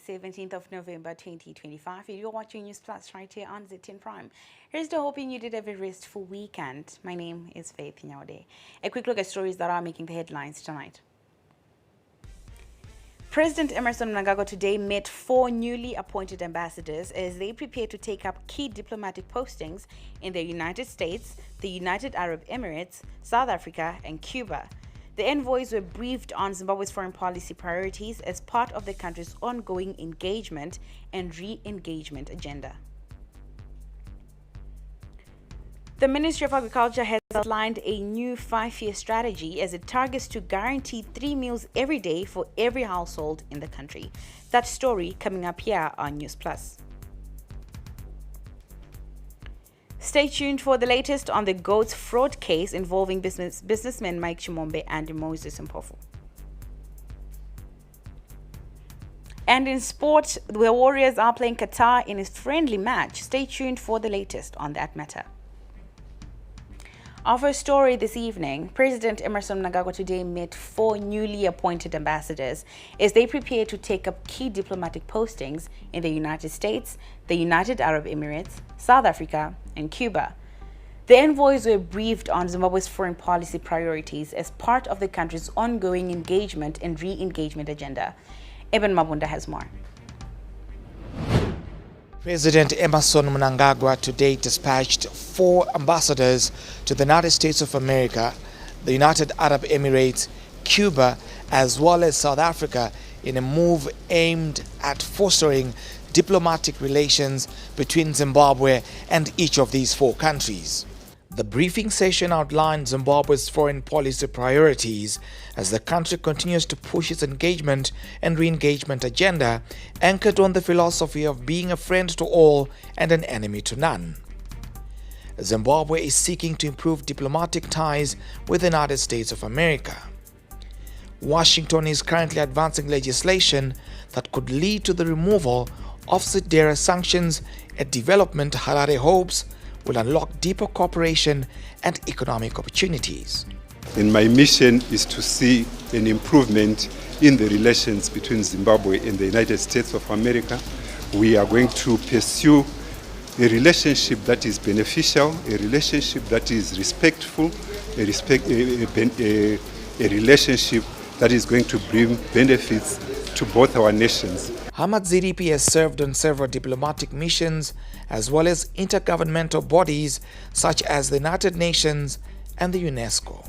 17th of November 2025. You're watching Newsplus right here on Z10 Prime. Here's to hoping you did have a restful weekend. My name is Faith Nyaude. A quick look at stories that are making the headlines tonight. President Emmerson Mnangagwa today met 4 newly appointed ambassadors as they prepare to take up key diplomatic postings in the United States, the United Arab Emirates, South Africa, and Cuba. The envoys were briefed on Zimbabwe's foreign policy priorities as part of the country's ongoing engagement and re-engagement agenda. The Ministry of Agriculture has outlined a new 5-year strategy as it targets to guarantee 3 meals every day for every household in the country. That story coming up here on Newsplus. Stay tuned for the latest on the goats fraud case involving businessmen Mike Chimombe and Moses Mpofu. And in sport, the Warriors are playing Qatar in a friendly match. Stay tuned for the latest on that matter. Our first story this evening, President Emmerson Mnangagwa today met 4 newly appointed ambassadors as they prepare to take up key diplomatic postings in the United States, the United Arab Emirates, South Africa, and Cuba. The envoys were briefed on Zimbabwe's foreign policy priorities as part of the country's ongoing engagement and re-engagement agenda. Eben Mabunda has more. President Emmerson Mnangagwa today dispatched 4 ambassadors to the United States of America, the United Arab Emirates, Cuba, as well as South Africa in a move aimed at fostering diplomatic relations between Zimbabwe and each of these 4 countries. The briefing session outlined Zimbabwe's foreign policy priorities as the country continues to push its engagement and re-engagement agenda anchored on the philosophy of being a friend to all and an enemy to none. Zimbabwe is seeking to improve diplomatic ties with the United States of America. Washington is currently advancing legislation that could lead to the removal of SIDERA sanctions, a development Harare hopes will unlock deeper cooperation and economic opportunities. And my mission is to see an improvement in the relations between Zimbabwe and the United States of America. We are going to pursue a relationship that is beneficial, a relationship that is respectful, a relationship that is going to bring benefits to both our nations. Hamad ZDP has served on several diplomatic missions as well as intergovernmental bodies such as the United Nations and the UNESCO.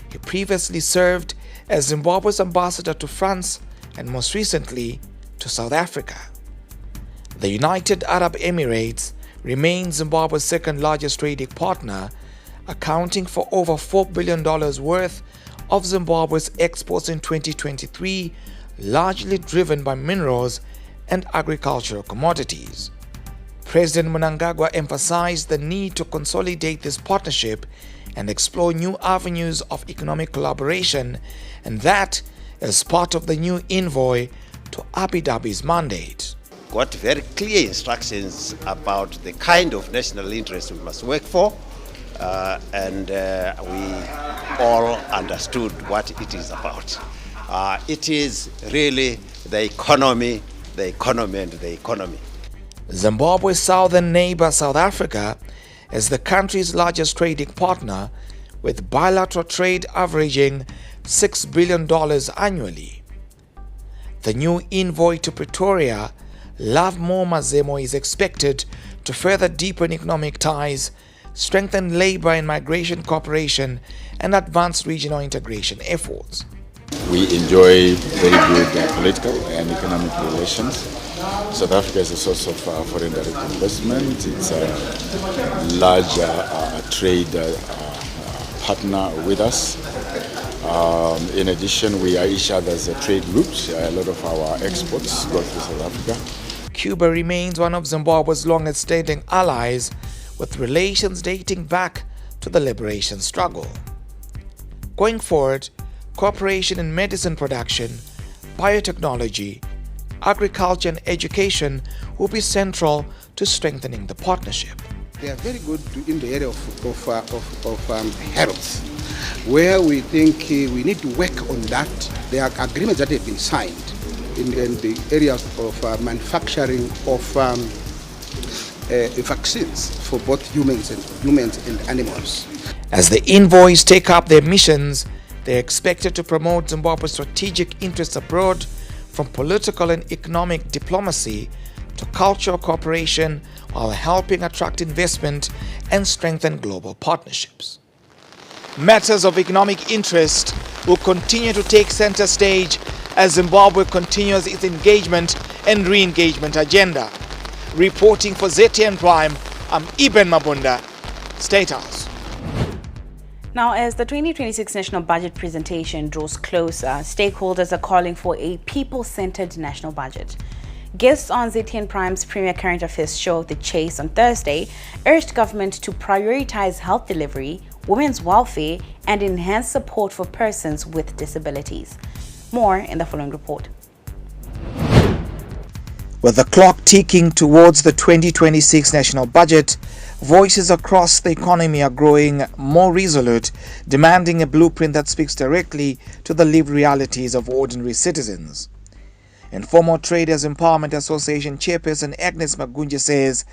He previously served as Zimbabwe's ambassador to France and most recently to South Africa. The United Arab Emirates remains Zimbabwe's second largest trading partner, accounting for over $4 billion worth of Zimbabwe's exports in 2023, largely driven by minerals and agricultural commodities. President Mnangagwa emphasized the need to consolidate this partnership and explore new avenues of economic collaboration, and that as part of the new envoy to Abu Dhabi's mandate. Got very clear instructions about the kind of national interest we must work for, and we all understood what it is about. It is really the economy, and the economy. Zimbabwe's southern neighbor South Africa is the country's largest trading partner, with bilateral trade averaging $6 billion annually. The new envoy to Pretoria, Lovemore Mazemo, is expected to further deepen economic ties, strengthen labor and migration cooperation, and advance regional integration efforts. We enjoy very good political and economic relations. South Africa is a source of foreign direct investment. It's a large trade partner with us. In addition, we are each other's trade routes. A lot of our exports go through South Africa. Cuba remains one of Zimbabwe's longest-standing allies, with relations dating back to the liberation struggle. Going forward, cooperation in medicine production, biotechnology, agriculture and education will be central to strengthening the partnership. They are very good in the area of health, where we think we need to work on that. There are agreements that have been signed the area of manufacturing of vaccines for both humans and animals. As the envoys take up their missions, they are expected to promote Zimbabwe's strategic interests abroad, from political and economic diplomacy to cultural cooperation, while helping attract investment and strengthen global partnerships. Matters of economic interest will continue to take center stage as Zimbabwe continues its engagement and re-engagement agenda. Reporting for ZTN Prime, I'm Eben Mabunda, State House. Now, as the 2026 national budget presentation draws closer, stakeholders are calling for a people-centered national budget. Guests on ZTN Prime's Premier Current Affairs show The Chase on Thursday urged government to prioritize health delivery, women's welfare, and enhance support for persons with disabilities. More in the following report. With the clock ticking towards the 2026 national budget, voices across the economy are growing more resolute, demanding a blueprint that speaks directly to the lived realities of ordinary citizens. Informal Traders Empowerment Association chairperson Agnes Magunje says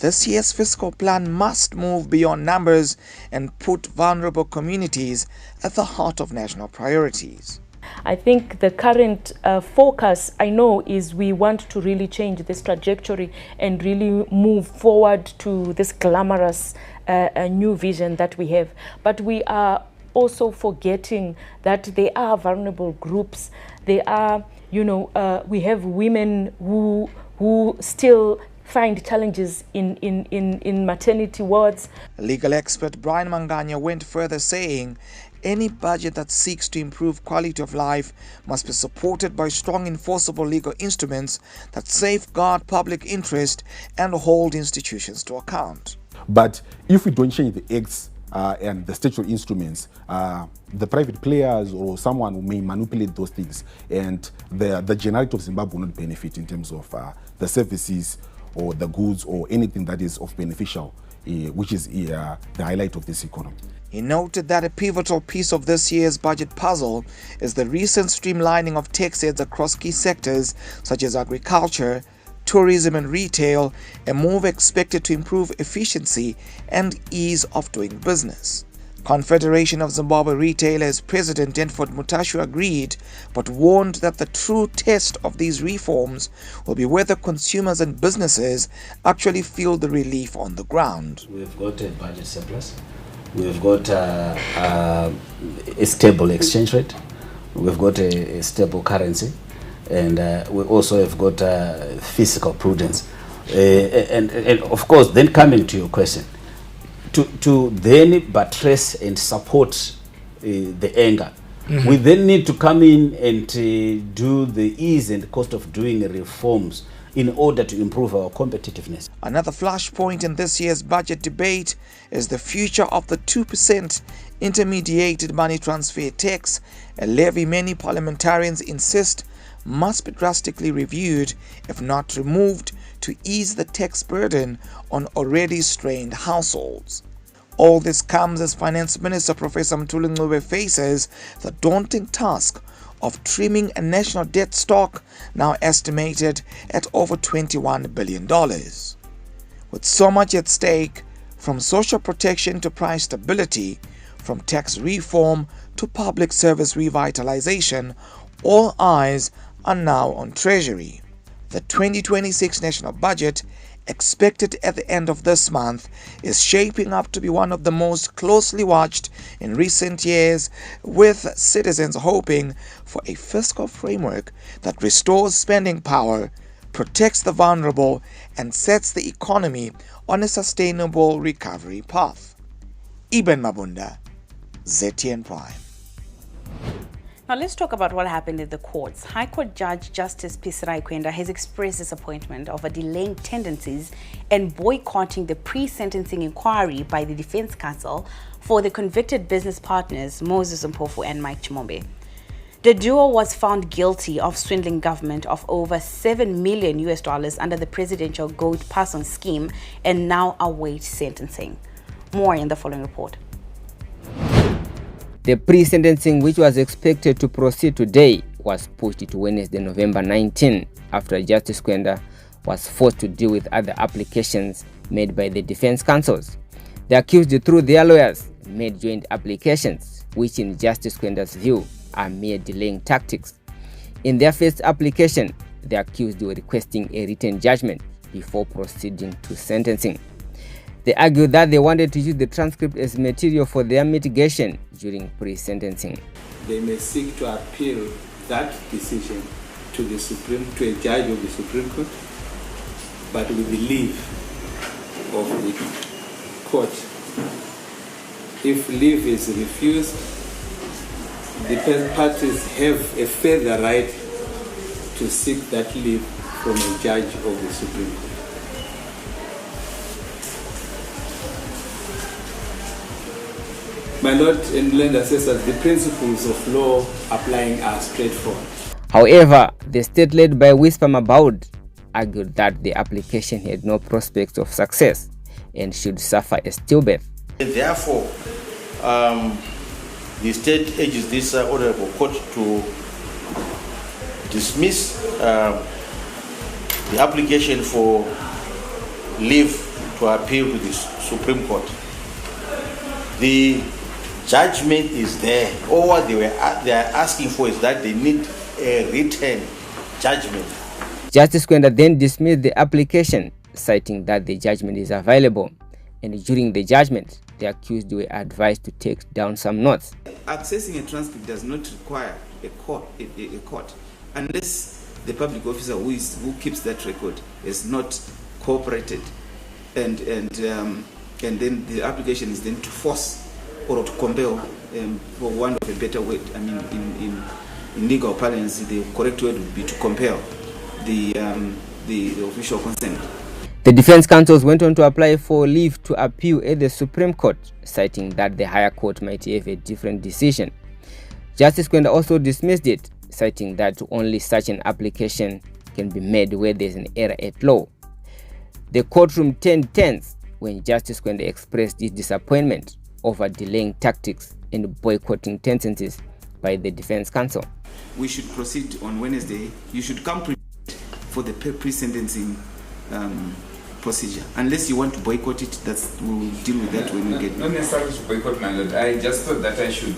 this year's fiscal plan must move beyond numbers and put vulnerable communities at the heart of national priorities. I think the current focus, I know, is we want to really change this trajectory and really move forward to this glamorous new vision that we have. But we are also forgetting that there are vulnerable groups. There are, we have women who still find challenges in maternity wards. Legal expert Brian Manganya went further, saying any budget that seeks to improve quality of life must be supported by strong enforceable legal instruments that safeguard public interest and hold institutions to account. But if we don't change the acts and the statutory instruments, the private players or someone who may manipulate those things, and the generality of Zimbabwe will not benefit in terms of the services or the goods or anything that is of beneficial, which is the highlight of this economy. He noted that a pivotal piece of this year's budget puzzle is the recent streamlining of tax heads across key sectors such as agriculture, tourism and retail, a move expected to improve efficiency and ease of doing business. Confederation of Zimbabwe Retailers President Denford Mutashu agreed, but warned that the true test of these reforms will be whether consumers and businesses actually feel the relief on the ground. We've got a budget surplus. We've got a stable exchange rate. We've got a stable currency. And we also have got fiscal prudence. And of course, then coming to your question, to then buttress and support the anger, we then need to come in and do the ease and cost of doing reforms in order to improve our competitiveness. Another flashpoint in this year's budget debate is the future of the 2% intermediated money transfer tax, a levy many parliamentarians insist must be drastically reviewed, if not removed, to ease the tax burden on already strained households. All this comes as Finance Minister Professor Mthuli Ncube faces the daunting task of trimming a national debt stock now estimated at over $21 billion. With so much at stake, from social protection to price stability, from tax reform to public service revitalization, all eyes are now on Treasury. The 2026 national budget, expected at the end of this month, is shaping up to be one of the most closely watched in recent years, with citizens hoping for a fiscal framework that restores spending power, protects the vulnerable, and sets the economy on a sustainable recovery path. Eben Mabunda, ZTN Prime. Now let's talk about what happened in the courts. High Court Judge Justice Pisirai Kwenda has expressed disappointment over delaying tendencies and boycotting the pre-sentencing inquiry by the Defense Counsel for the convicted business partners Moses Mpofu and Mike Chimombe. The duo was found guilty of swindling government of over $7 million under the presidential gold pass-on scheme and now await sentencing. More in the following report. The pre-sentencing, which was expected to proceed today, was pushed to Wednesday, November 19, after Justice Kwenda was forced to deal with other applications made by the defense counsels. The accused, through their lawyers, made joint applications, which in Justice Kwenda's view are mere delaying tactics. In their first application, the accused were requesting a written judgment before proceeding to sentencing. They argued that they wanted to use the transcript as material for their mitigation during pre-sentencing. They may seek to appeal that decision to a judge of the Supreme Court, but with the leave of the court. If leave is refused, the parties have a further right to seek that leave from a judge of the Supreme Court. My Lord and land assessors, the principles of law applying are straightforward. However, the state led by Whisper Mabaud argued that the application had no prospects of success and should suffer a stillbirth. Therefore, the state urges this honorable court to dismiss the application for leave to appeal to the Supreme Court. The judgment is there. All what they are asking for is that they need a written judgment. Justice Kwenda then dismissed the application, citing that the judgment is available, and during the judgment, the accused were advised to take down some notes. Accessing a transcript does not require a court unless the public officer who keeps that record has not cooperated, and then the application is then to force or to compel, for want of a better word. I mean, in legal parlance, the correct word would be to compel the official consent. The defense counsels went on to apply for leave to appeal at the Supreme Court, citing that the higher court might have a different decision. Justice Kwenda also dismissed it, citing that only such an application can be made where there is an error at law. The courtroom turned tense when Justice Kwenda expressed his disappointment over delaying tactics and boycotting sentences by the defense counsel. We should proceed on Wednesday. You should come for the pre-sentencing procedure. Unless you want to boycott it, we'll deal with that when we get there. Not necessarily to boycott, my lord. I just thought that I should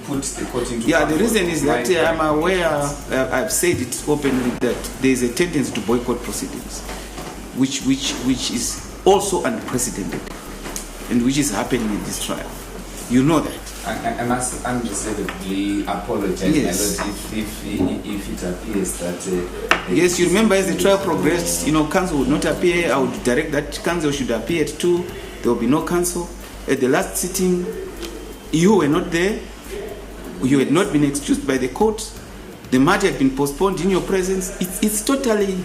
put the court into... Yeah, the reason is that I'm aware, I've said it openly, that there is a tendency to boycott proceedings, which is also unprecedented, and which is happening in this trial. You know that. I must unreservedly apologize, yes, my lord, if it appears that... yes, you remember as the trial progressed, counsel would not appear. I would direct that counsel should appear at 2. There will be no counsel. At the last sitting, you were not there. You had not been excused by the court. The matter had been postponed in your presence. It's totally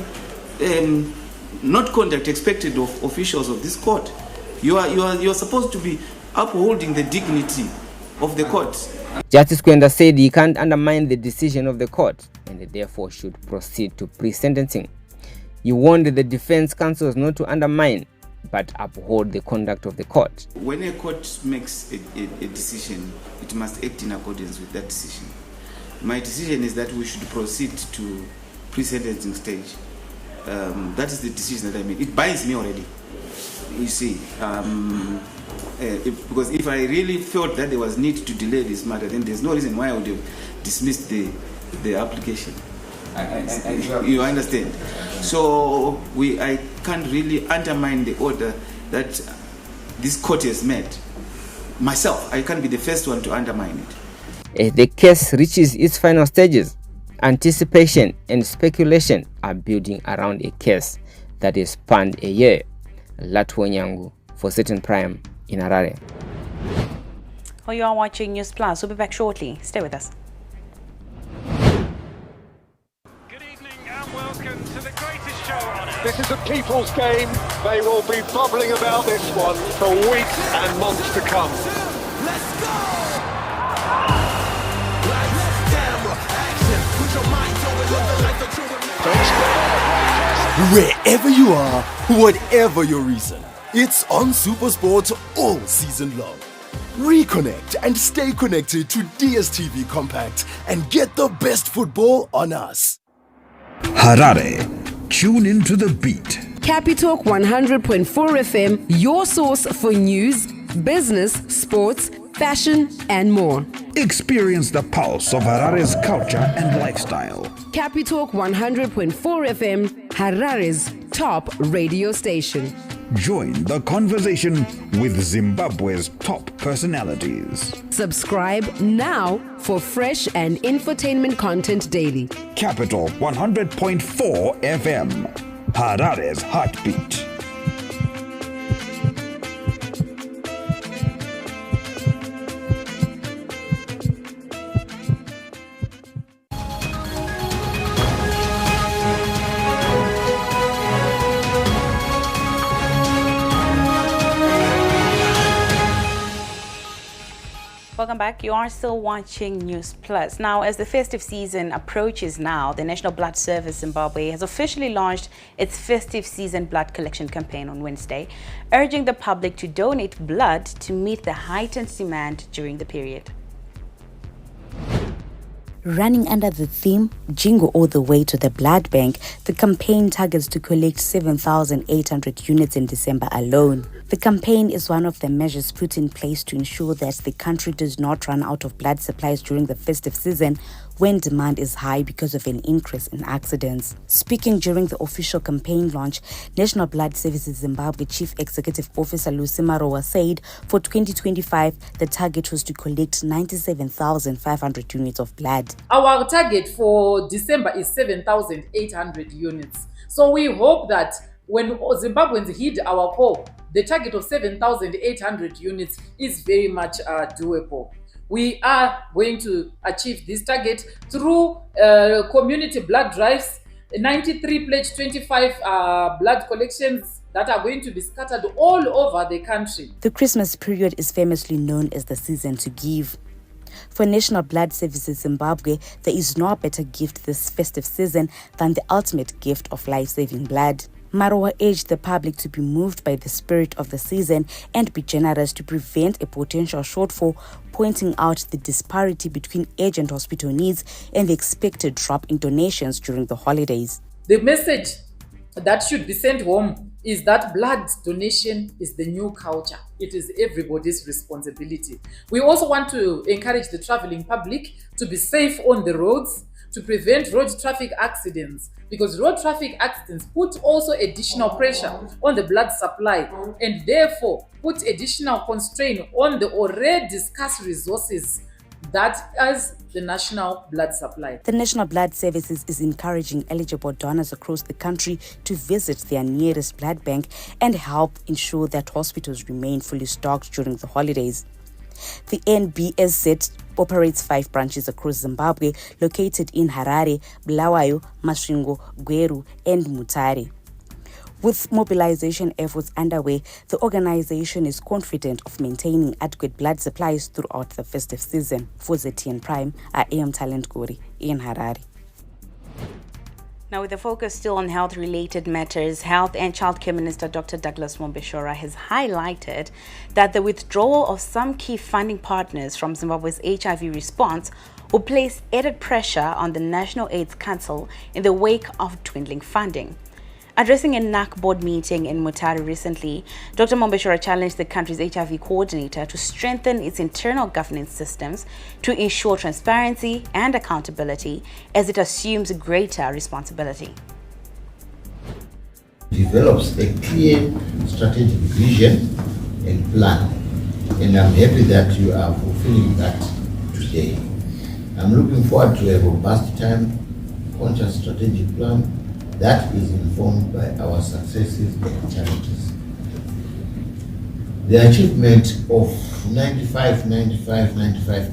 not conduct expected of officials of this court. You are supposed to be upholding the dignity of the court. Justice Kwenda said he can't undermine the decision of the court and therefore should proceed to pre-sentencing. He warned the defense counsels not to undermine but uphold the conduct of the court. When a court makes a decision, it must act in accordance with that decision. My decision is that we should proceed to pre-sentencing stage. That is the decision that I made. It binds me already, you see. Because if I really felt that there was need to delay this matter, then there's no reason why I would have dismissed the application. You understand? So I can't really undermine the order that this court has made. Myself, I can't be the first one to undermine it. As the case reaches its final stages, anticipation and speculation are building around a case that has spanned a year. Latwo Nyangu for Certain Prime in Harare. Oh, you are watching Newsplus. We'll be back shortly. Stay with us. Good evening and welcome to the greatest show on earth. This is a people's game. They will be bubbling about this one for weeks and months to come. Let's go! Wherever you are, whatever your reason, it's on SuperSport all season long. Reconnect and stay connected to DSTV Compact and get the best football on us. Harare, tune into the beat. Capitalk 100.4 FM, your source for news, business, sports, fashion, and more. Experience the pulse of Harare's culture and lifestyle. Capitalk 100.4 FM, Harare's top radio station. Join the conversation with Zimbabwe's top personalities. Subscribe now for fresh and infotainment content daily. Capital 100.4 FM, Harare's heartbeat. Welcome back. You are still watching Newsplus. Now, as the festive season approaches now, the National Blood Service Zimbabwe has officially launched its festive season blood collection campaign on Wednesday, urging the public to donate blood to meet the heightened demand during the period. Running under the theme, Jingo All the Way to the Blood Bank, the campaign targets to collect 7,800 units in December alone. The campaign is one of the measures put in place to ensure that the country does not run out of blood supplies during the festive season when demand is high because of an increase in accidents. Speaking during the official campaign launch, National Blood Services Zimbabwe Chief Executive Officer Lucy Marowa said for 2025, the target was to collect 97,500 units of blood. Our target for December is 7,800 units. So we hope that when Zimbabweans hit our call, the target of 7,800 units is very much doable. We are going to achieve this target through community blood drives, 93 pledge 25 blood collections that are going to be scattered all over the country. The Christmas period is famously known as the season to give. For National Blood Services Zimbabwe, there is no better gift this festive season than the ultimate gift of life-saving blood. Marowa urged the public to be moved by the spirit of the season and be generous to prevent a potential shortfall, pointing out the disparity between urgent hospital needs and the expected drop in donations during the holidays. The message that should be sent home is that blood donation is the new culture. It is everybody's responsibility. We also want to encourage the traveling public to be safe on the roads, to prevent road traffic accidents, because road traffic accidents put also additional pressure on the blood supply and therefore put additional constraint on the already scarce resources that is the national blood supply. The National Blood Services is encouraging eligible donors across the country to visit their nearest blood bank and help ensure that hospitals remain fully stocked during the holidays. The NBSZ operates 5 branches across Zimbabwe, located in Harare, Bulawayo, Masvingo, Gweru, and Mutare. With mobilization efforts underway, the organization is confident of maintaining adequate blood supplies throughout the festive season. For ZTN Prime, I am Talent Gori in Harare. Now, with the focus still on health-related matters, Health and Childcare Minister Dr. Douglas Mombeshora has highlighted that the withdrawal of some key funding partners from Zimbabwe's HIV response will place added pressure on the National AIDS Council in the wake of dwindling funding. Addressing a NAC board meeting in Mutare recently, Dr. Mombeshora challenged the country's HIV coordinator to strengthen its internal governance systems to ensure transparency and accountability as it assumes greater responsibility. Develops a clear strategic vision and plan, and I'm happy that you are fulfilling that today. I'm looking forward to a robust time-conscious strategic plan that is informed by our successes and challenges. The achievement of 95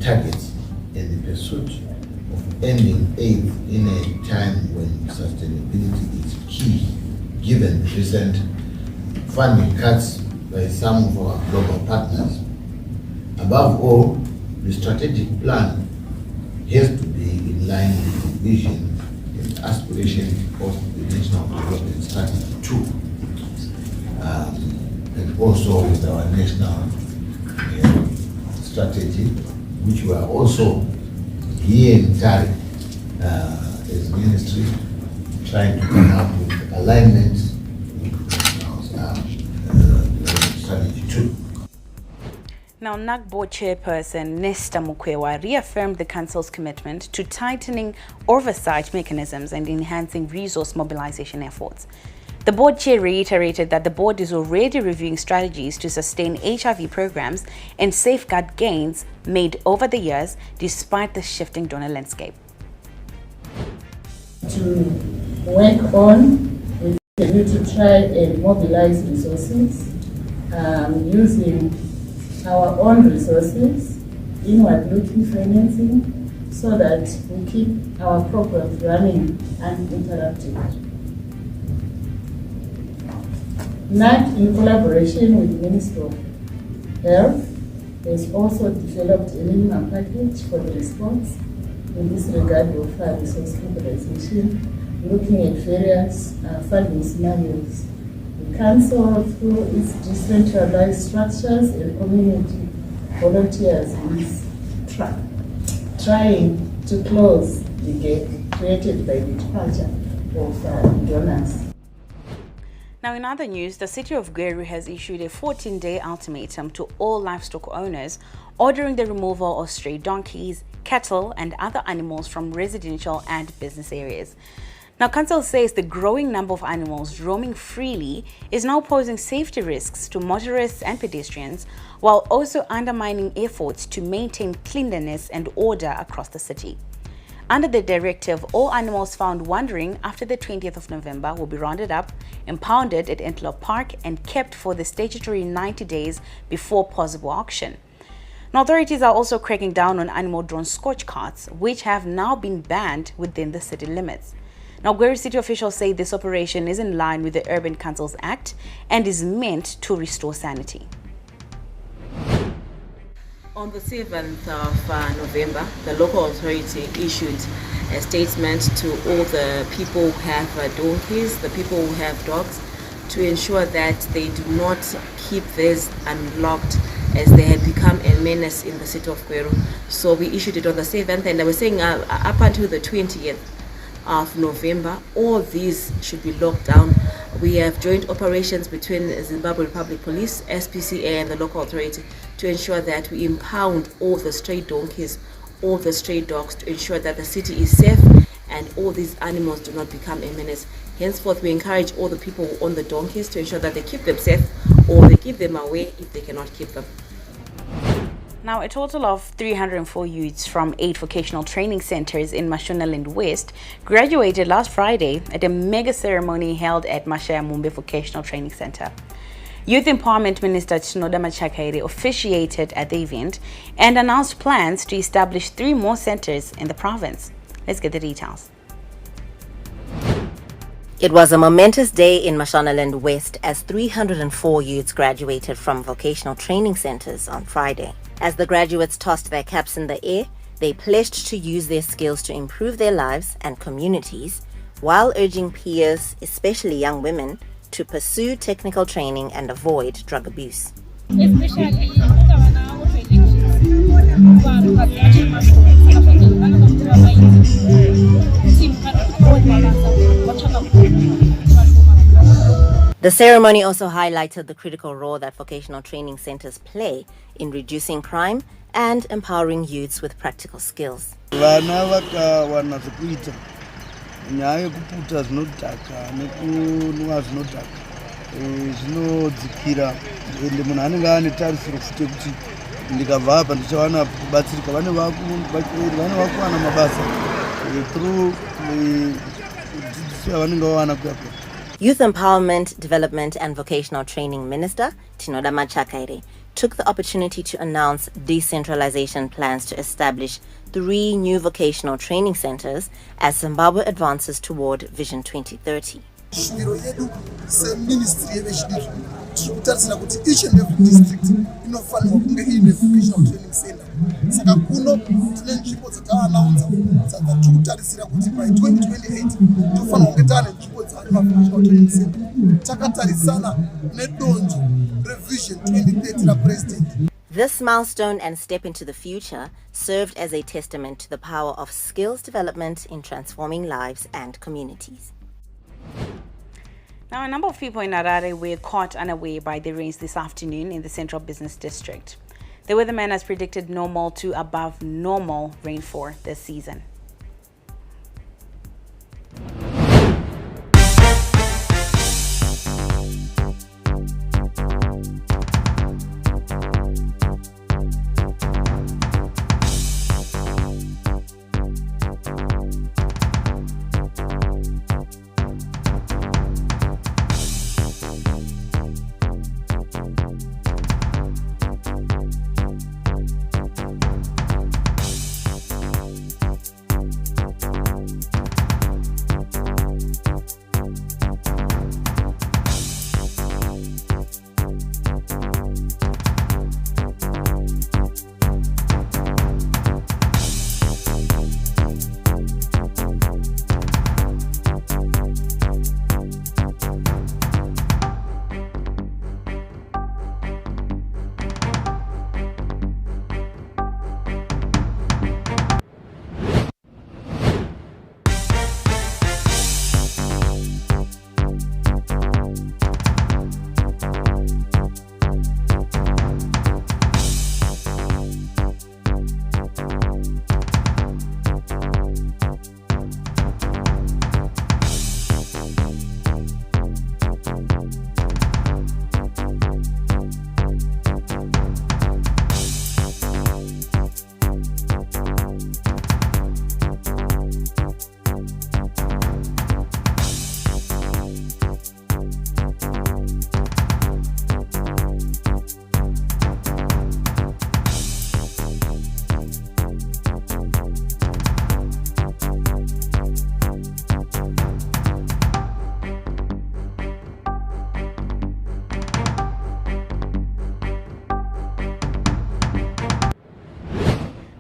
targets in the pursuit of ending AIDS in a time when sustainability is key, given the recent funding cuts by some of our global partners. Above all, the strategic plan has to be in line with the vision and aspiration of the National Development Strategy 2, and also with our national strategy, which we are also here in Tari as ministry trying to come up with alignment with strategy 2. Now, NAC board chairperson Nesta Mukwewa reaffirmed the council's commitment to tightening oversight mechanisms and enhancing resource mobilization efforts. The board chair reiterated that the board is already reviewing strategies to sustain HIV programs and safeguard gains made over the years despite the shifting donor landscape. To work on with the view to try and mobilize resources using our own resources, inward-looking financing, so that we keep our programs running uninterrupted. NAC, in collaboration with the Ministry of Health, has also developed a minimum package for the response in this regard of resource mobilization, looking at various funding scenarios. The Council, through its decentralized structures and community volunteers, is trying to close the gap created by the departure of donors. Now, in other news, the city of Gweru has issued a 14-day ultimatum to all livestock owners, ordering the removal of stray donkeys, cattle, and other animals from residential and business areas. Now, council says the growing number of animals roaming freely is now posing safety risks to motorists and pedestrians, while also undermining efforts to maintain cleanliness and order across the city. Under the directive, all animals found wandering after the 20th of November will be rounded up, impounded at Antelope Park, and kept for the statutory 90 days before possible auction. Now, authorities are also cracking down on animal-drawn scorch carts, which have now been banned within the city limits. Now, Gweru city officials say this operation is in line with the Urban Councils Act and is meant to restore sanity. On the 7th of November, the local authority issued a statement to all the people who have donkeys, the people who have dogs, to ensure that they do not keep theirs unlocked, as they had become a menace in the city of Gweru. So we issued it on the 7th, and I was saying up until the 20th of November, all these should be locked down. We have joint operations between Zimbabwe Republic Police, SPCA, and the local authority to ensure that we impound all the stray donkeys, all the stray dogs, to ensure that the city is safe and all these animals do not become a menace. Henceforth, we encourage all the people who own the donkeys to ensure that they keep them safe or they give them away if they cannot keep them. Now, a total of 304 youths from 8 vocational training centers in Mashonaland West graduated last Friday at a mega ceremony held at Mashaya Mumbe Vocational Training Center. Youth Empowerment Minister Tinoda Machakaire officiated at the event and announced plans to establish 3 more centers in the province. Let's get the details. It was a momentous day in Mashonaland West as 304 youths graduated from vocational training centers on Friday. As the graduates tossed their caps in the air, they pledged to use their skills to improve their lives and communities, while urging peers, especially young women, to pursue technical training and avoid drug abuse. The ceremony also highlighted the critical role that vocational training centers play in reducing crime and empowering youths with practical skills. nyaya yekuputa zvinodhaka nekunwa zvinodhaka zvinodzikira ende munhu anenge ane tarisiro futi kuti ndikabva apa ndichawana kubatsirika vane vakuwana mabasa through dzidziso yavanenge vawana kuyapa. Youth Empowerment, Development and Vocational Training Minister Tinoda Machakaire took the opportunity to announce decentralization plans to establish 3 new vocational training centers as Zimbabwe advances toward Vision 2030. Shwiro yedu seministry yevechidiki tiri kutarisira kuti each and every district inofanirwa kunge ine vocational training center. Saka kuno tine nzvimbo dzataanaunza dzatiri kutarisira kuti by 2028 tofanirwa kunge taane nzvimbo dzane vocational training center. Takatarisana nedonzvo revision 2030 rapresident. This milestone and step into the future served as a testament to the power of skills development in transforming lives and communities. Now, a number of people in Harare were caught unaware by the rains this afternoon in the Central Business District. The weatherman has predicted normal to above normal rainfall this season.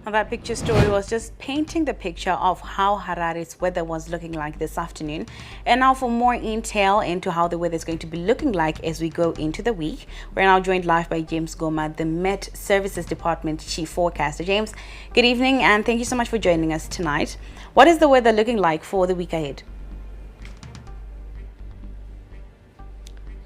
Now, that picture story was just painting the picture of how Harare's weather was looking like this afternoon. And now for more intel into how the weather is going to be looking like as we go into the week, we're now joined live by James Goma, the Met Services Department Chief Forecaster. James, good evening and thank you so much for joining us tonight. What is the weather looking like for the week ahead?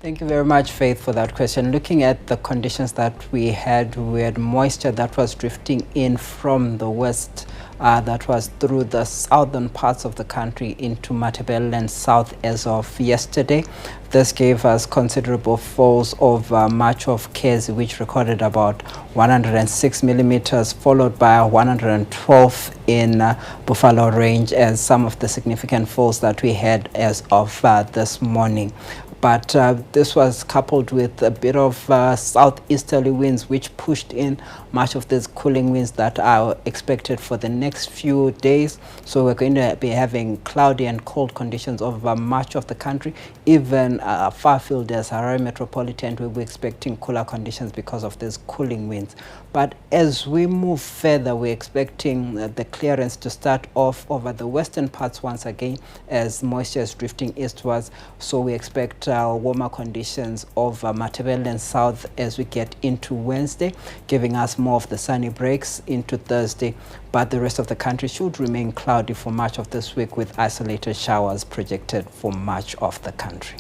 Thank you very much, Faith, for that question. Looking at the conditions that we had moisture that was drifting in from the west, that was through the southern parts of the country into Matabeleland South as of yesterday. This gave us considerable falls over much of Kezi, which recorded about 106 millimeters, followed by 112 in Buffalo Range as some of the significant falls that we had as of this morning. But this was coupled with a bit of southeasterly winds, which pushed in much of these cooling winds that are expected for the next few days. So we're going to be having cloudy and cold conditions over much of the country. Even far-field as Harare Metropolitan, we'll be expecting cooler conditions because of these cooling winds. But as we move further, we're expecting the clearance to start off over the western parts once again as moisture is drifting eastwards. So we expect warmer conditions over Matabeleland South as we get into Wednesday, giving us more of the sunny breaks into Thursday. But the rest of the country should remain cloudy for much of this week with isolated showers projected for much of the country.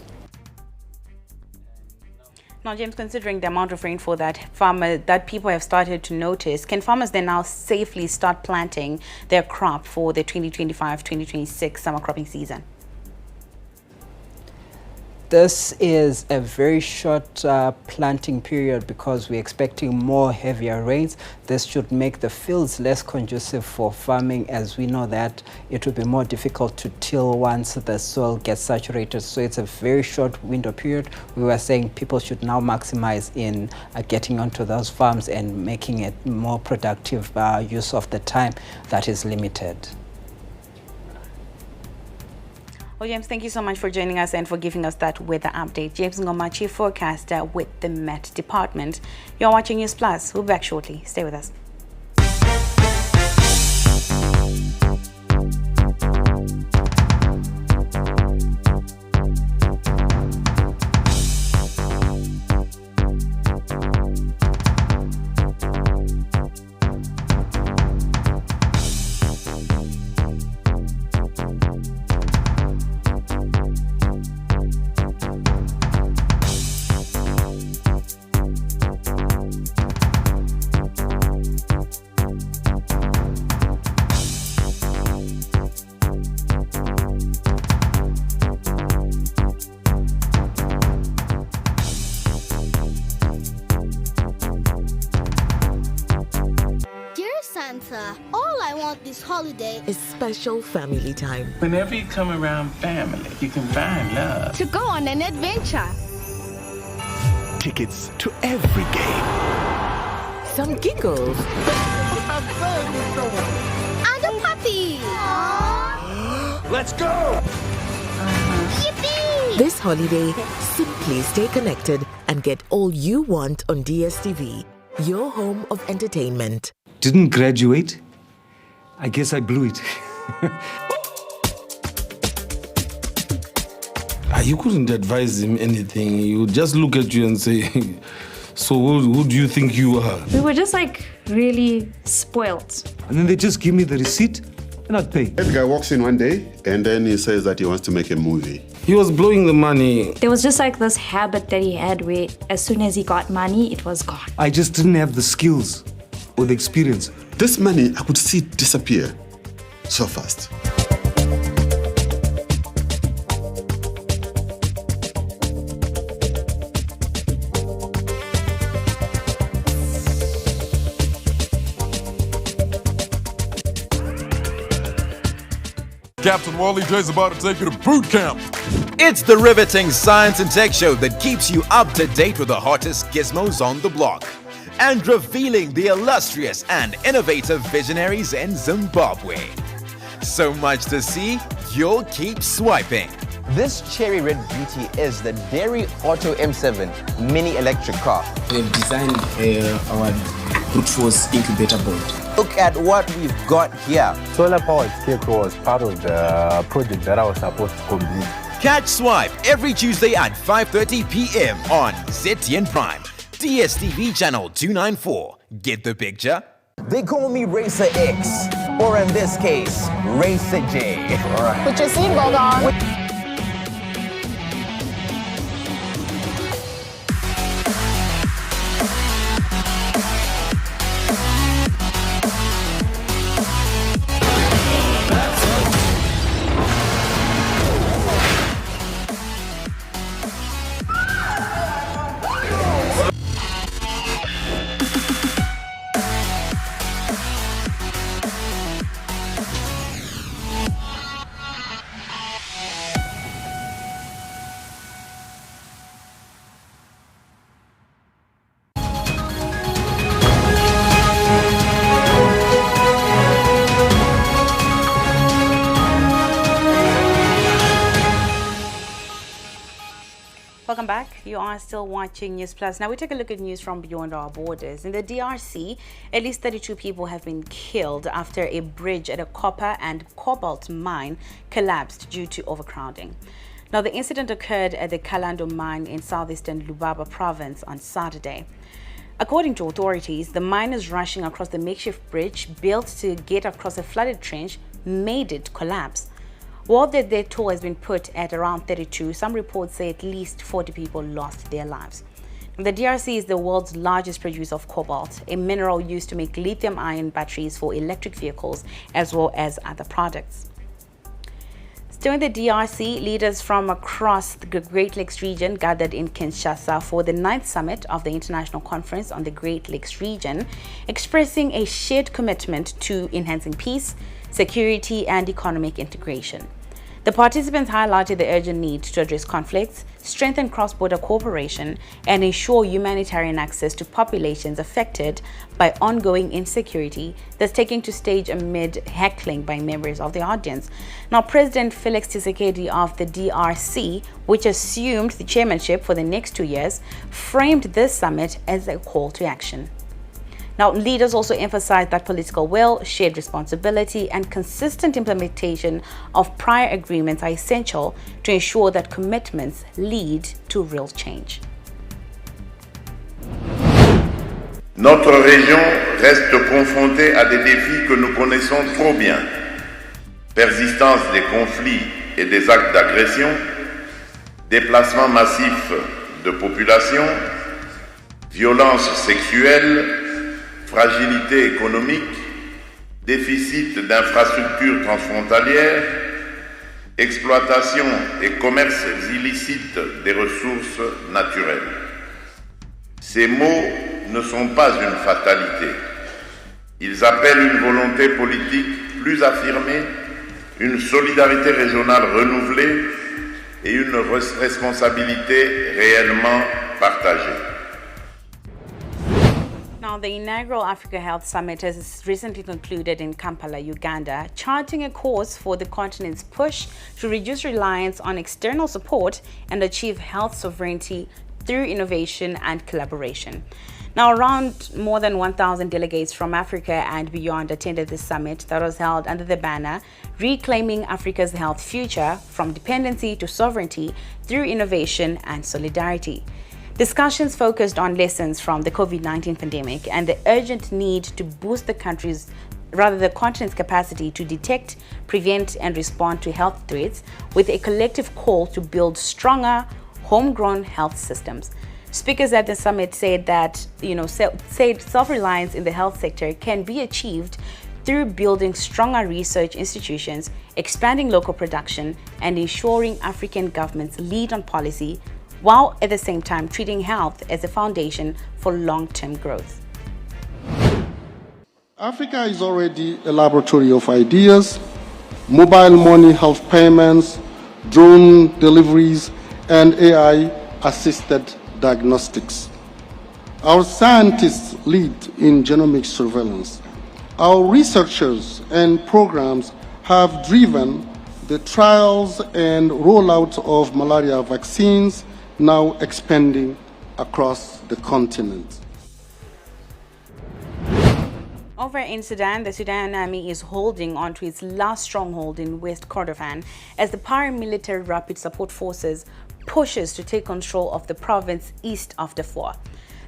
Now, James, considering the amount of rainfall that people have started to notice, can farmers then now safely start planting their crop for the 2025-2026 summer cropping season? This is a very short planting period because we're expecting more heavier rains. This should make the fields less conducive for farming, as we know that it will be more difficult to till once the soil gets saturated. So it's a very short window period. We were saying people should now maximize in getting onto those farms and making it more productive use of the time that is limited. Well, James, thank you so much for joining us and for giving us that weather update. James Ngoma, Chief Forecaster with the Met Department. You're watching Newsplus. We'll be back shortly. Stay with us. holiday is special family time. Whenever you come around family, you can find love. To go on an adventure. Tickets to every game. Some giggles. And a puppy. Let's go! Yippee! This holiday, simply stay connected and get all you want on DSTV, your home of entertainment. Didn't graduate. I guess I blew it. You couldn't advise him anything. He would just look at you and say, so who do you think you are? We were just like really spoiled. And then they just give me the receipt and I'd pay. That guy walks in one day and then he says that he wants to make a movie. He was blowing the money. There was just like this habit that he had where as soon as he got money, it was gone. I just didn't have the skills or the experience. This money, I could see it disappear so fast. Captain Wally J's about to take you to boot camp. It's the riveting science and tech show that keeps you up to date with the hottest gizmos on the block and revealing the illustrious and innovative visionaries in Zimbabwe. So much to see, you'll keep swiping. This cherry red beauty is the Dairy Auto M7 mini electric car. We've designed our brute force incubator board. Look at what we've got here. Solar powered scarecrow was part of the project that I was supposed to complete. Catch Swipe every Tuesday at 5:30 p.m. on ZTN Prime, DSTV channel 294. Get the picture? They call me Racer X, or in this case, Racer J. All right. Put your seatbelt on. Welcome back. You are still watching Newsplus. Now we take a look at news from beyond our borders. In the DRC, at least 32 people have been killed after a bridge at a copper and cobalt mine collapsed due to overcrowding. Now the incident occurred at the Kalando mine in southeastern Lubaba province on Saturday. According to authorities, the miners rushing across the makeshift bridge built to get across a flooded trench made it collapse. While their toll has been put at around 32, some reports say at least 40 people lost their lives. The DRC is the world's largest producer of cobalt, a mineral used to make lithium-ion batteries for electric vehicles as well as other products. Still in the DRC, leaders from across the Great Lakes region gathered in Kinshasa for the 9th summit of the International Conference on the Great Lakes region, expressing a shared commitment to enhancing peace, security, and economic integration. The participants highlighted the urgent need to address conflicts, strengthen cross-border cooperation, and ensure humanitarian access to populations affected by ongoing insecurity that's taking to stage amid heckling by members of the audience. Now, President Felix Tshisekedi of the DRC, which assumed the chairmanship for the next 2 years, framed this summit as a call to action. Now, leaders also emphasized that political will, shared responsibility, and consistent implementation of prior agreements are essential to ensure that commitments lead to real change. Notre région reste confrontée à des défis que nous connaissons trop bien. Persistance des conflits et des actes d'agression, déplacement massif de population, violence sexuelle, fragilité économique, déficit d'infrastructures transfrontalières, exploitation et commerce illicite des ressources naturelles. Ces maux ne sont pas une fatalité. Ils appellent une volonté politique plus affirmée, une solidarité régionale renouvelée et une responsabilité réellement partagée. Now, the inaugural Africa Health Summit has recently concluded in Kampala, Uganda, charting a course for the continent's push to reduce reliance on external support and achieve health sovereignty through innovation and collaboration. Now, around more than 1,000 delegates from Africa and beyond attended this summit that was held under the banner Reclaiming Africa's Health Future from Dependency to Sovereignty through Innovation and Solidarity. Discussions focused on lessons from the COVID-19 pandemic and the urgent need to boost the continent's capacity to detect, prevent, and respond to health threats, with a collective call to build stronger, homegrown health systems. Speakers at the summit said that, self-reliance in the health sector can be achieved through building stronger research institutions, expanding local production, and ensuring African governments lead on policy, while at the same time treating health as a foundation for long-term growth. Africa is already a laboratory of ideas, mobile money health payments, drone deliveries, and AI-assisted diagnostics. Our scientists lead in genomic surveillance. Our researchers and programs have driven the trials and rollout of malaria vaccines, now expanding across the continent. Over in Sudan, the Sudan Army is holding on to its last stronghold in West Kordofan as the paramilitary Rapid Support Forces pushes to take control of the province east of Darfur.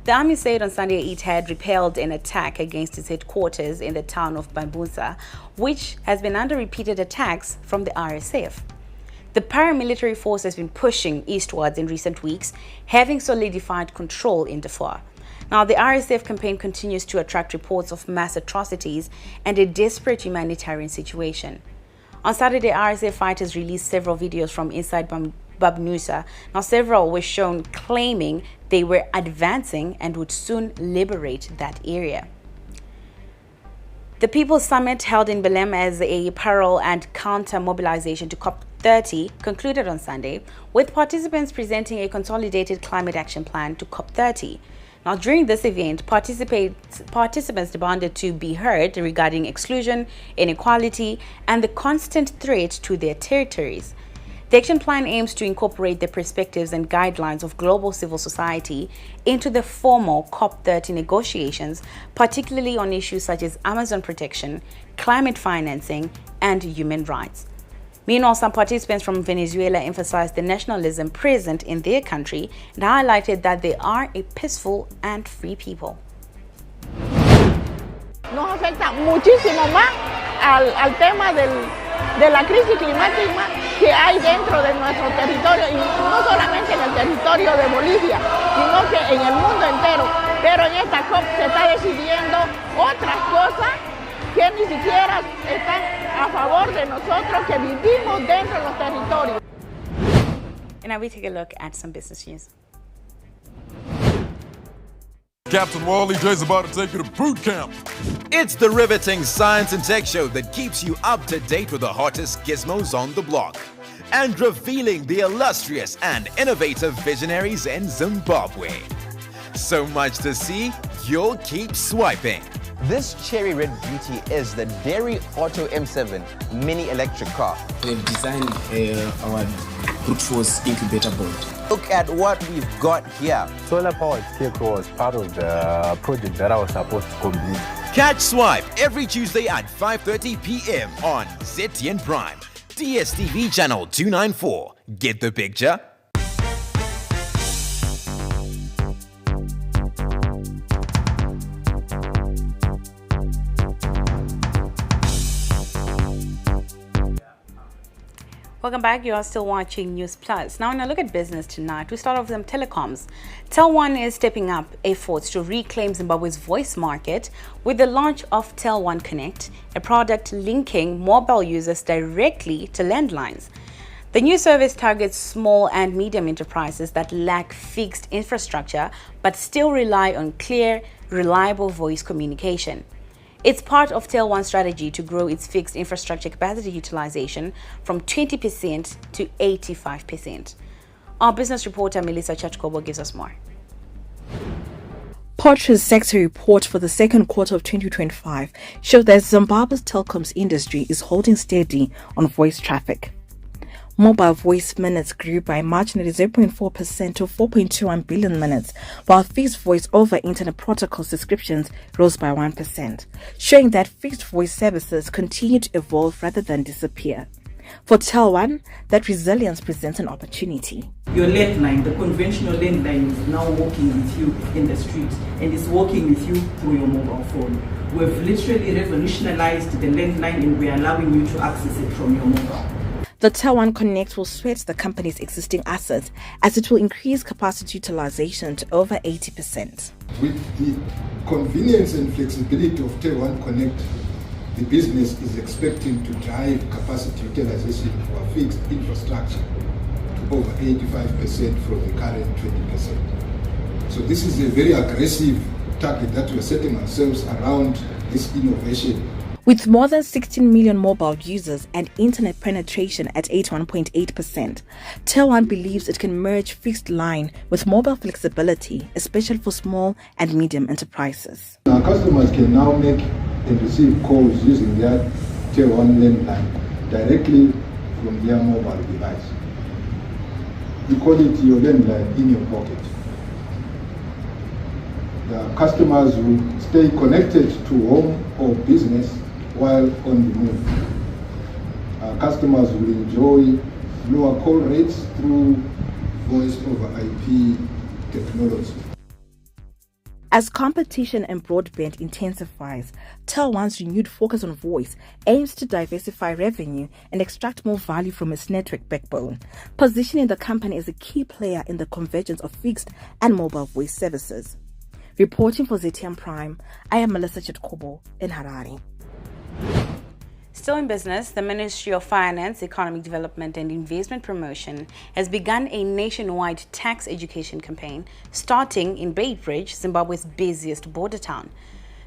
The army said on Sunday it had repelled an attack against its headquarters in the town of Bambusa, which has been under repeated attacks from the RSF. The paramilitary force has been pushing eastwards in recent weeks, having solidified control in Darfur. Now, the RSF campaign continues to attract reports of mass atrocities and a desperate humanitarian situation. On Saturday, RSF fighters released several videos from inside Bambusa. Now, several were shown claiming they were advancing and would soon liberate that area. The People's Summit, held in Belém as a parallel and counter mobilization to COP30, concluded on Sunday, with participants presenting a consolidated climate action plan to COP30. Now, during this event, participants demanded to be heard regarding exclusion, inequality, and the constant threat to their territories. The action plan aims to incorporate the perspectives and guidelines of global civil society into the formal COP30 negotiations, particularly on issues such as Amazon protection, climate financing, and human rights. Meanwhile, some participants from Venezuela emphasized the nationalism present in their country and highlighted that they are a peaceful and free people. Nos afecta muchísimo más al tema de la crisis climática que hay dentro de nuestro territorio, y no solamente en el territorio de Bolivia, sino que en el mundo entero. Pero en esta COP se está decidiendo otras cosas que ni siquiera están a favor de nosotros que vivimos dentro de los territorios. And now we take a look at some business news. Captain Wally J's about to take you to boot camp. It's the riveting science and tech show that keeps you up to date with the hottest gizmos on the block and revealing the illustrious and innovative visionaries in Zimbabwe. So much to see, you'll keep swiping. This cherry red beauty is the Dairy Auto M7 mini electric car. We've designed our brute force incubator board. Look at what we've got here. Solar powered scarecrow was part of the project that I was supposed to complete. Catch Swipe every Tuesday at 5:30 p.m. on ZTN Prime, DSTV channel 294. Get the picture? Welcome back. You are still watching Newsplus. Now, in a look at business tonight, we start off with some telecoms. Tel1 is stepping up efforts to reclaim Zimbabwe's voice market with the launch of Tel1 Connect, a product linking mobile users directly to landlines. The new service targets small and medium enterprises that lack fixed infrastructure but still rely on clear, reliable voice communication. It's part of Tel One's strategy to grow its fixed infrastructure capacity utilization from 20% to 85%. Our business reporter Melissa Chachkobo gives us more. Portra's sector report for the second quarter of 2025 showed that Zimbabwe's telecoms industry is holding steady on voice traffic. Mobile voice minutes grew by marginally 0.4% to 4.21 billion minutes, while fixed voice over internet protocol subscriptions rose by 1%, showing that fixed voice services continue to evolve rather than disappear. For Tel One, that resilience presents an opportunity. Your landline, the conventional landline, is now walking with you in the street and is walking with you through your mobile phone. We've literally revolutionized the landline and we're allowing you to access it from your mobile. The Tel One Connect will sweat the company's existing assets as it will increase capacity utilization to over 80%. With the convenience and flexibility of Tel One Connect, the business is expecting to drive capacity utilization for fixed infrastructure to over 85% from the current 20%. So this is a very aggressive target that we're setting ourselves around this innovation. With more than 16 million mobile users and internet penetration at 81.8%, Tel One believes it can merge fixed line with mobile flexibility, especially for small and medium enterprises. Our customers can now make and receive calls using their Tel One landline directly from their mobile device. You call it your landline in your pocket. The customers will stay connected to home or business while on the move. Our customers will enjoy lower call rates through voice over IP technology. As competition and broadband intensifies, Tel One's renewed focus on voice aims to diversify revenue and extract more value from its network backbone, positioning the company as a key player in the convergence of fixed and mobile voice services. Reporting for ZTM Prime, I am Melissa Chitkobo in Harare. Still in business, the Ministry of Finance, Economic Development and Investment Promotion has begun a nationwide tax education campaign starting in Beitbridge, Zimbabwe's busiest border town.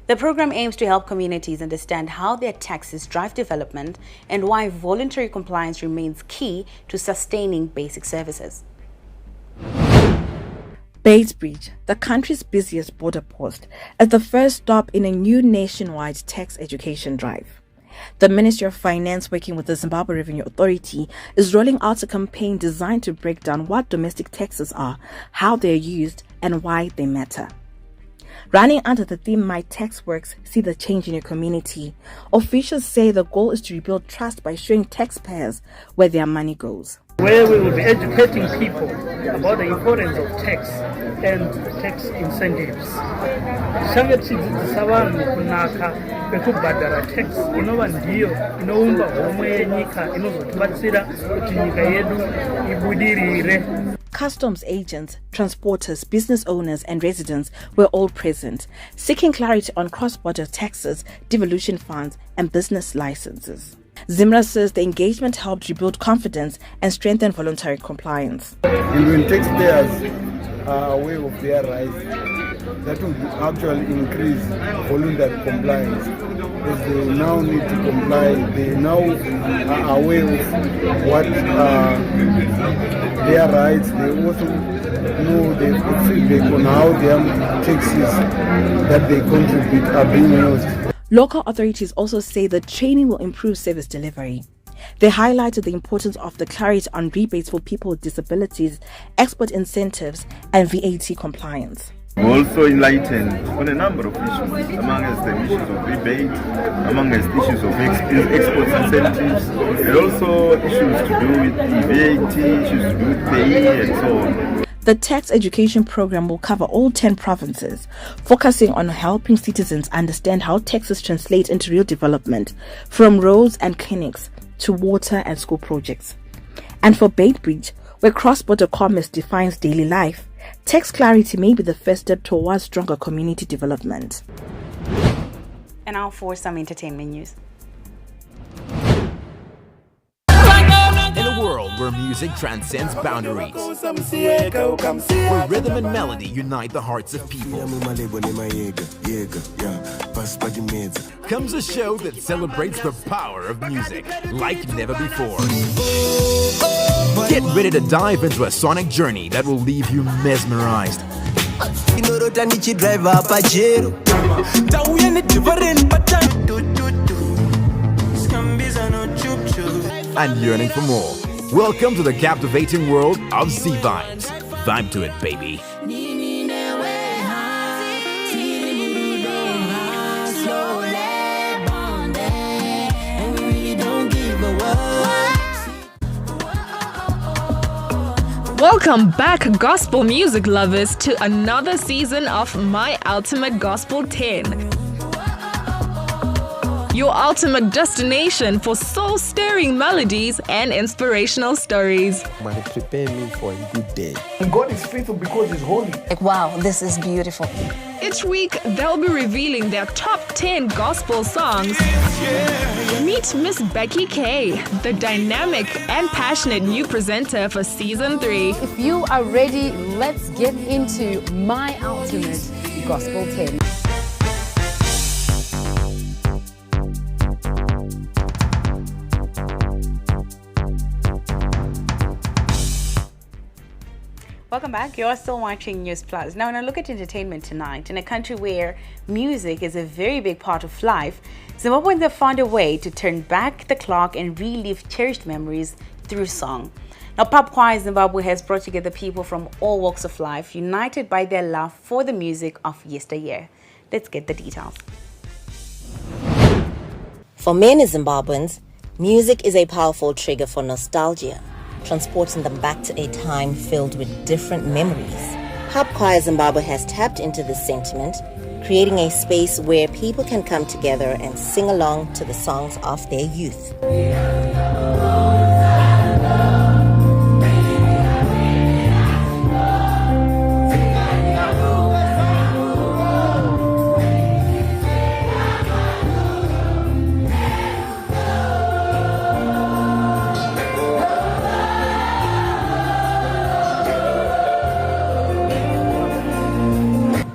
The program aims to help communities understand how their taxes drive development and why voluntary compliance remains key to sustaining basic services. Beitbridge, the country's busiest border post, is the first stop in a new nationwide tax education drive. The Ministry of Finance, working with the Zimbabwe Revenue Authority, is rolling out a campaign designed to break down what domestic taxes are, how they are used, and why they matter. Running under the theme My Tax Works, See the Change in Your Community, officials say the goal is to rebuild trust by showing taxpayers where their money goes. Where we will be educating people about the importance of tax and tax incentives. Bekubhadhara tax inova ndiyo inoumba homwe yenyika inozotibatsira kuti nyika yedu ibudirire. Customs agents, transporters, business owners and residents were all present, seeking clarity on cross-border taxes, devolution funds and business licenses. Zimra says the engagement helped rebuild confidence and strengthen voluntary compliance. And when taxpayers are aware of their rights, that will actually increase voluntary compliance. As they now need to comply, they now are aware of what their rights. They also know the feedback on how their taxes that they contribute are being used. Local authorities also say the training will improve service delivery. They highlighted the importance of the clarity on rebates for people with disabilities, export incentives, and VAT compliance. We also enlightened on a number of issues, among us the issues of rebate, among us issues of export incentives, and also issues to do with VAT, issues to do with pay, and so on. The tax education program will cover all 10 provinces, focusing on helping citizens understand how taxes translate into real development, from roads and clinics to water and school projects. And for Beitbridge, where cross-border commerce defines daily life, tax clarity may be the first step towards stronger community development. And now for some entertainment news. In a world where music transcends boundaries. Where rhythm and melody unite the hearts of people. Comes a show that celebrates the power of music like never before. Get ready to dive into a sonic journey that will leave you mesmerized. And yearning for more. Welcome to the captivating world of Z Vibes. Vibe to it, baby. Welcome back, gospel music lovers, to another season of My Ultimate Gospel 10. Your ultimate destination for soul-stirring melodies and inspirational stories. Might prepare me for a good day. God is faithful because He's holy. Like, wow, this is beautiful. Each week, they'll be revealing their top 10 gospel songs. Meet Miss Becky K, the dynamic and passionate new presenter for Season 3. If you are ready, let's get into My Ultimate Gospel 10. Welcome back. You're still watching Newsplus. Now, when I look at entertainment tonight, in a country where music is a very big part of life, Zimbabweans have found a way to turn back the clock and relive cherished memories through song. Now, Pop Choir Zimbabwe has brought together people from all walks of life, united by their love for the music of yesteryear. Let's get the details. For many Zimbabweans, music is a powerful trigger for nostalgia, transporting them back to a time filled with different memories. Pop Choir Zimbabwe has tapped into this sentiment, creating a space where people can come together and sing along to the songs of their youth.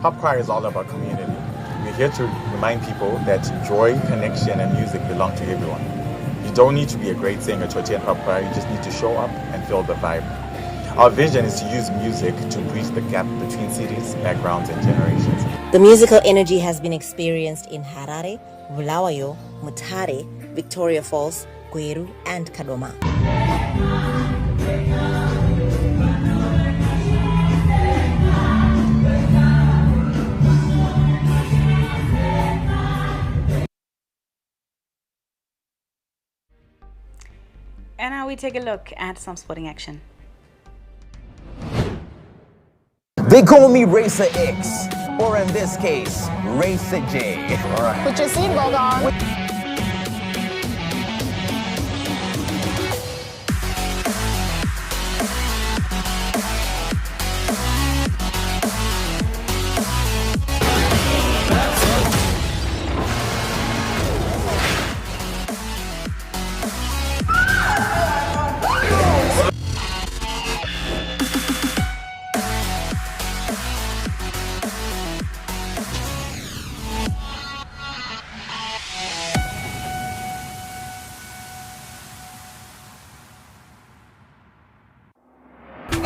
Pop Choir is all about community. We're here to remind people that joy, connection, and music belong to everyone. You don't need to be a great singer to attend Pop Choir, you just need to show up and feel the vibe. Our vision is to use music to bridge the gap between cities, backgrounds, and generations. The musical energy has been experienced in Harare, Bulawayo, Mutare, Victoria Falls, Gweru, and Kadoma. And now we take a look at some sporting action. They call me Racer X, or in this case, Racer J. All right. Put your seatbelt on.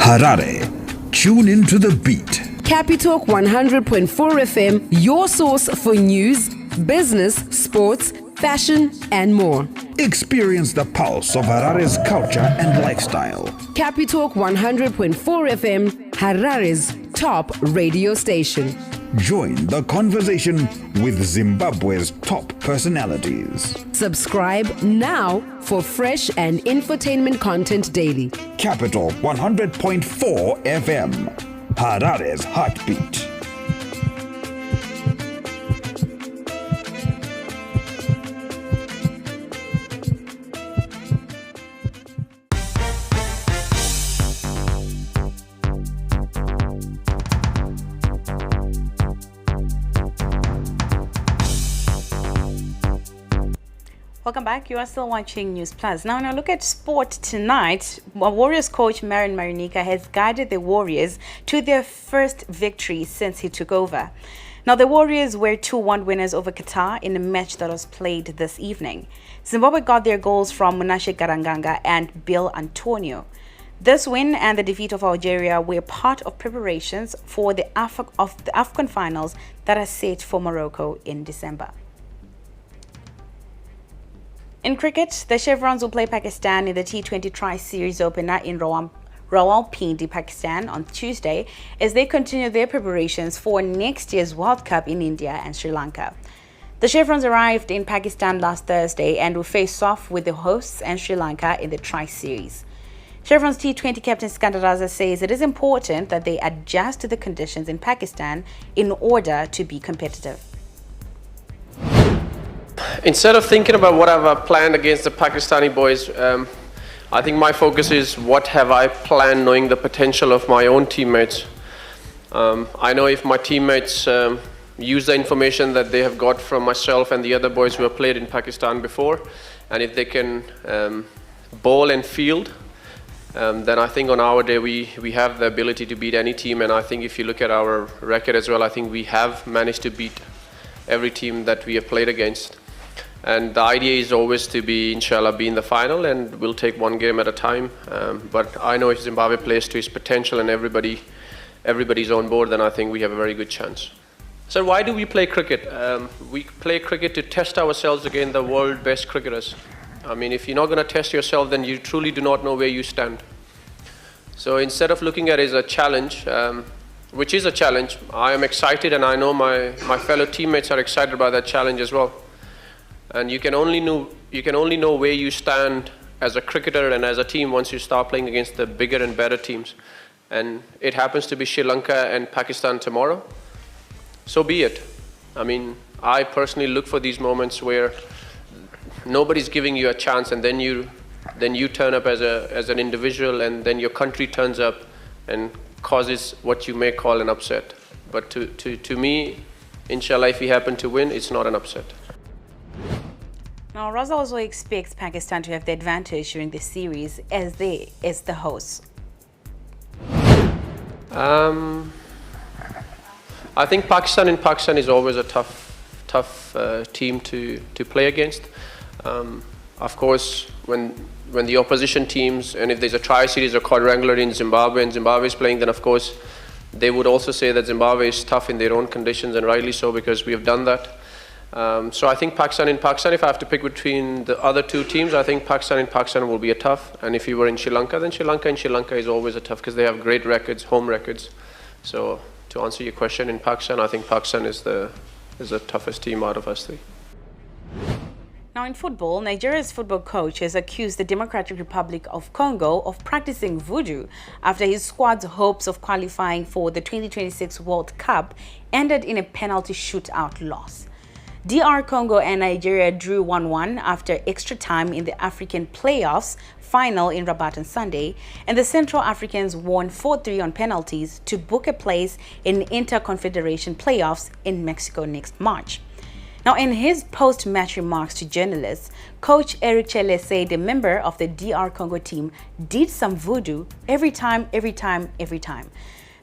Harare, tune into the beat. Capitalk 100.4 FM, your source for news, business, sports, fashion, and more. Experience the pulse of Harare's culture and lifestyle. Capitalk 100.4 FM, Harare's top radio station. Join the conversation with Zimbabwe's top personalities. Subscribe now for fresh and infotainment content daily. Capital 100.4 FM, Harare's heartbeat. Welcome back. You are still watching Newsplus. Now, when I look at sport tonight, Warriors coach Marin Marinika has guided the Warriors to their first victory since he took over. Now, the Warriors were 2-1 winners over Qatar in a match that was played this evening. Zimbabwe got their goals from Munashe Garanganga and Bill Antonio. This win and the defeat of Algeria were part of preparations for the AFCON finals that are set for Morocco in December. In cricket, the Chevrons will play Pakistan in the T20 Tri-Series opener in Rawalpindi, Pakistan on Tuesday as they continue their preparations for next year's World Cup in India and Sri Lanka. The Chevrons arrived in Pakistan last Thursday and will face off with the hosts and Sri Lanka in the Tri-Series. Chevron's T20 captain Skandar Raza says it is important that they adjust to the conditions in Pakistan in order to be competitive. Instead of thinking about what I've planned against the Pakistani boys, I think my focus is what have I planned, knowing the potential of my own teammates. I know if my teammates use the information that they have got from myself and the other boys who have played in Pakistan before, and if they can bowl and field, then I think on our day we have the ability to beat any team. And I think if you look at our record as well, I think we have managed to beat every team that we have played against. And the idea is always to be, inshallah, be in the final, and we'll take one game at a time. But I know if Zimbabwe plays to its potential and everybody's on board, then I think we have a very good chance. So why do we play cricket? We play cricket to test ourselves against the world's best cricketers. I mean, if you're not going to test yourself, then you truly do not know where you stand. So instead of looking at it as a challenge, which is a challenge, I am excited, and I know my fellow teammates are excited about that challenge as well. And you can only know where you stand as a cricketer and as a team once you start playing against the bigger and better teams. And it happens to be Sri Lanka and Pakistan tomorrow. So be it. I mean, I personally look for these moments where nobody's giving you a chance, and then you turn up as an individual, and then your country turns up and causes what you may call an upset. But to me, inshallah, if we happen to win, it's not an upset. Now, Raza also expects Pakistan to have the advantage during the series as the hosts. I think Pakistan is always a tough team to play against. Of course, when the opposition teams, and if there's a tri-series or quadrangular in Zimbabwe and Zimbabwe is playing, then of course they would also say that Zimbabwe is tough in their own conditions, and rightly so, because we have done that. So I think Pakistan, if I have to pick between the other two teams, I think Pakistan will be a tough. And if you were in Sri Lanka, then Sri Lanka is always a tough, because they have great records, home records. So to answer your question, in Pakistan, I think Pakistan is the toughest team out of us three. Now, in football, Nigeria's football coach has accused the Democratic Republic of Congo of practicing voodoo after his squad's hopes of qualifying for the 2026 World Cup ended in a penalty shootout loss. DR Congo and Nigeria drew 1-1 after extra time in the African playoffs final in Rabat on Sunday, and the Central Africans won 4-3 on penalties to book a place in Inter-Confederation playoffs in Mexico next March. Now, in his post-match remarks to journalists, Coach Eric Chele said a member of the DR Congo team did some voodoo every time.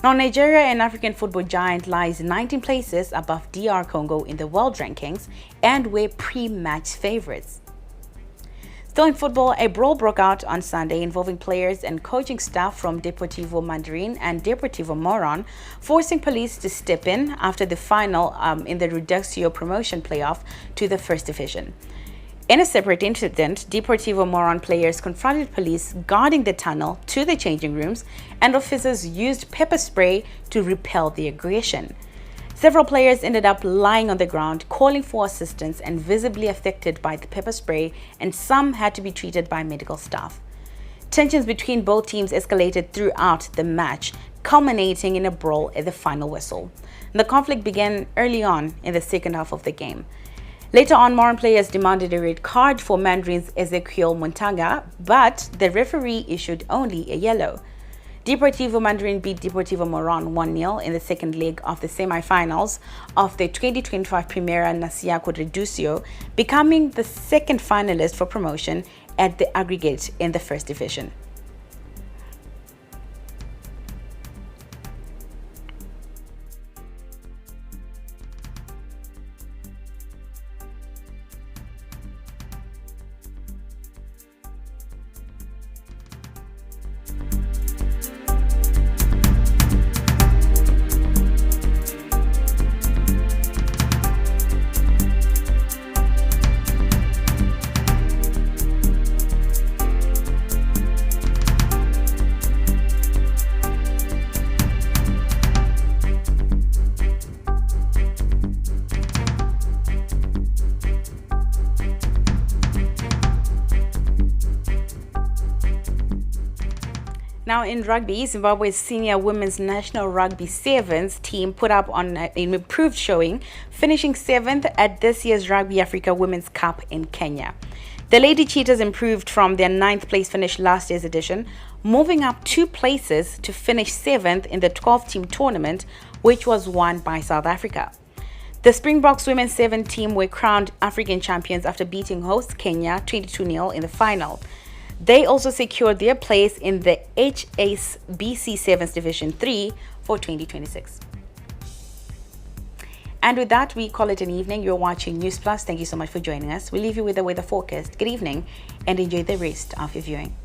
Now, Nigeria, an African football giant, lies 19 places above DR Congo in the world rankings and were pre-match favorites. Still in football, a brawl broke out on Sunday involving players and coaching staff from Deportivo Mandarin and Deportivo Moron, forcing police to step in after the final in the Reduxio promotion playoff to the First Division. In a separate incident, Deportivo Moron players confronted police guarding the tunnel to the changing rooms, and officers used pepper spray to repel the aggression. Several players ended up lying on the ground, calling for assistance and visibly affected by the pepper spray, and some had to be treated by medical staff. Tensions between both teams escalated throughout the match, culminating in a brawl at the final whistle. The conflict began early on in the second half of the game. Later on, Moron players demanded a red card for Mandarin's Ezequiel Montaga, but the referee issued only a yellow. Deportivo Mandarin beat Deportivo Moron 1-0 in the second leg of the semi-finals of the 2025 Primera Nacional Reducio, becoming the second finalist for promotion at the aggregate in the first division. Now in rugby, Zimbabwe's senior women's national rugby sevens team put up on an improved showing, finishing 7th at this year's Rugby Africa Women's Cup in Kenya. The Lady Cheetahs improved from their 9th place finish last year's edition, moving up 2 places to finish 7th in the 12-team tournament, which was won by South Africa. The Springboks women's 7 team were crowned African champions after beating host Kenya 22-0 in the final. They also secured their place in the HSBC Sevens Division 3 for 2026. And with that, we call it an evening. You're watching Newsplus. Thank you so much for joining us. We leave you with the weather forecast. Good evening and enjoy the rest of your viewing.